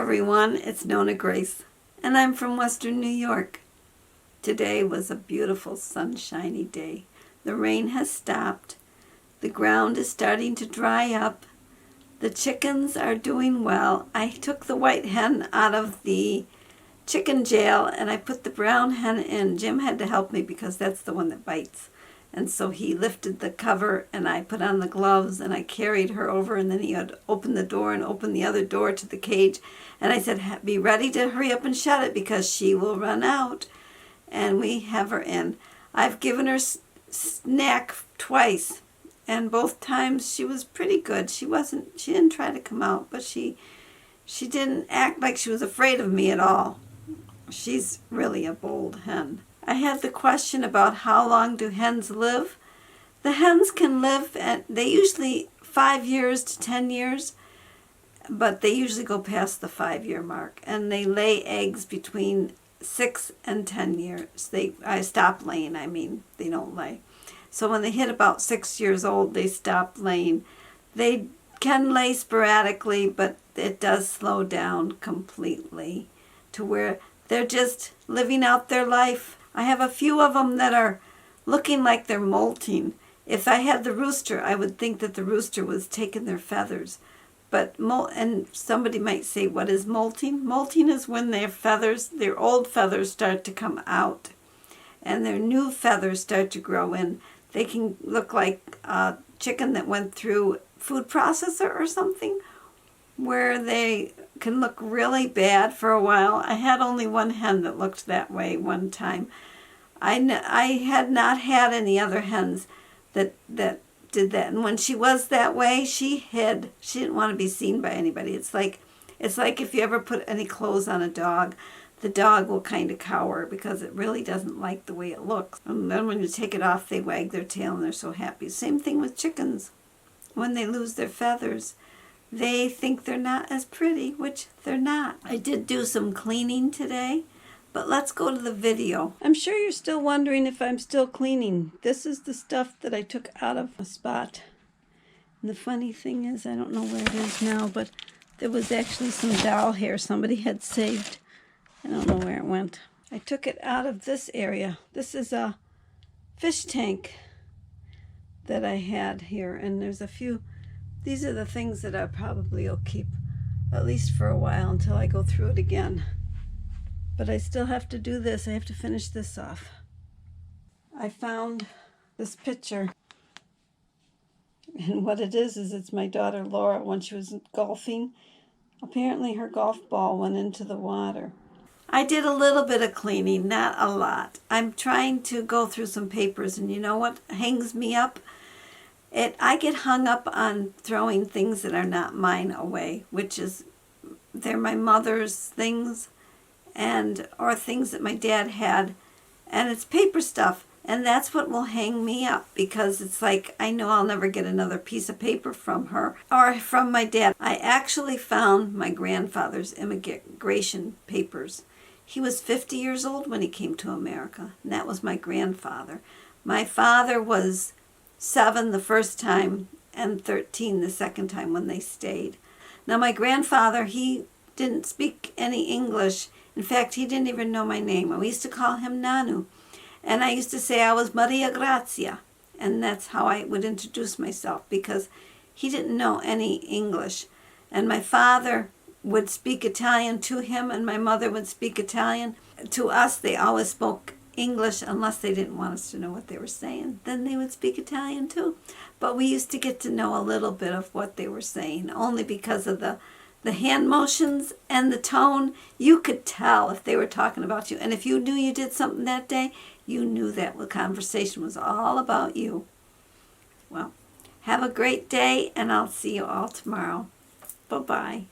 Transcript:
everyone, it's Nonna Grace, and I'm from Western New York. Today was a beautiful sunshiny day. The rain has stopped. The ground is starting to dry up. The chickens are doing well. I took the white hen out of the chicken jail and I put the brown hen in. Jim had to help me because that's the one that bites. And so he lifted the cover and I put on the gloves and I carried her over, and then he had opened the door and opened the other door to the cage. And I said, be ready to hurry up and shut it because she will run out. And we have her in. I've given her snack twice, and both times she was pretty good. She didn't try to come out, but she didn't act like she was afraid of me at all. She's really a bold hen. I had the question about how long do hens live. The hens can live they usually 5 years to 10 years, but they usually go past the 5-year mark, and they lay eggs between 6 and 10 years. I stop laying, they don't lay. So when they hit about 6 years old, they stop laying. They can lay sporadically, but it does slow down completely to where they're just living out their life. I have a few of them that are looking like they're molting. If I had the rooster, I would think that the rooster was taking their feathers. And somebody might say, what is molting? Molting is when their old feathers start to come out and their new feathers start to grow in. They can look like a chicken that went through food processor or something, where they can look really bad for a while. I had only one hen that looked that way one time. I had not had any other hens that did that. And when she was that way, she hid. She didn't want to be seen by anybody. It's like if you ever put any clothes on a dog, the dog will kind of cower because it really doesn't like the way it looks. And then when you take it off, they wag their tail and they're so happy. Same thing with chickens. When they lose their feathers, they think they're not as pretty, which they're not. I did do some cleaning today, but let's go to the video. I'm sure you're still wondering if I'm still cleaning. This is the stuff that I took out of a spot. And the funny thing is, I don't know where it is now, but there was actually some doll hair somebody had saved. I don't know where it went. I took it out of this area. This is a fish tank that I had here, and there's a few. These are the things that I probably will keep at least for a while until I go through it again. But I still have to do this. I have to finish this off. I found this picture. And what it is it's my daughter Laura when she was golfing. Apparently her golf ball went into the water. I did a little bit of cleaning, not a lot. I'm trying to go through some papers, and you know what hangs me up? I get hung up on throwing things that are not mine away, which is, they're my mother's things or things that my dad had, and it's paper stuff, and that's what will hang me up because it's like I know I'll never get another piece of paper from her or from my dad. I actually found my grandfather's immigration papers. He was 50 years old when he came to America, and that was my grandfather. My father was 7 the first time and 13 the second time when they stayed. Now my grandfather, he didn't speak any English. In fact, he didn't even know my name. We used to call him Nanu. And I used to say I was Maria Grazia. And that's how I would introduce myself because he didn't know any English. And my father would speak Italian to him and my mother would speak Italian. To us, they always spoke English unless they didn't want us to know what they were saying. Then they would speak Italian too. But we used to get to know a little bit of what they were saying, only because of the hand motions and the tone. You could tell if they were talking about you. And if you knew you did something that day, you knew that the conversation was all about you. Well, have a great day, and I'll see you all tomorrow. Bye-bye.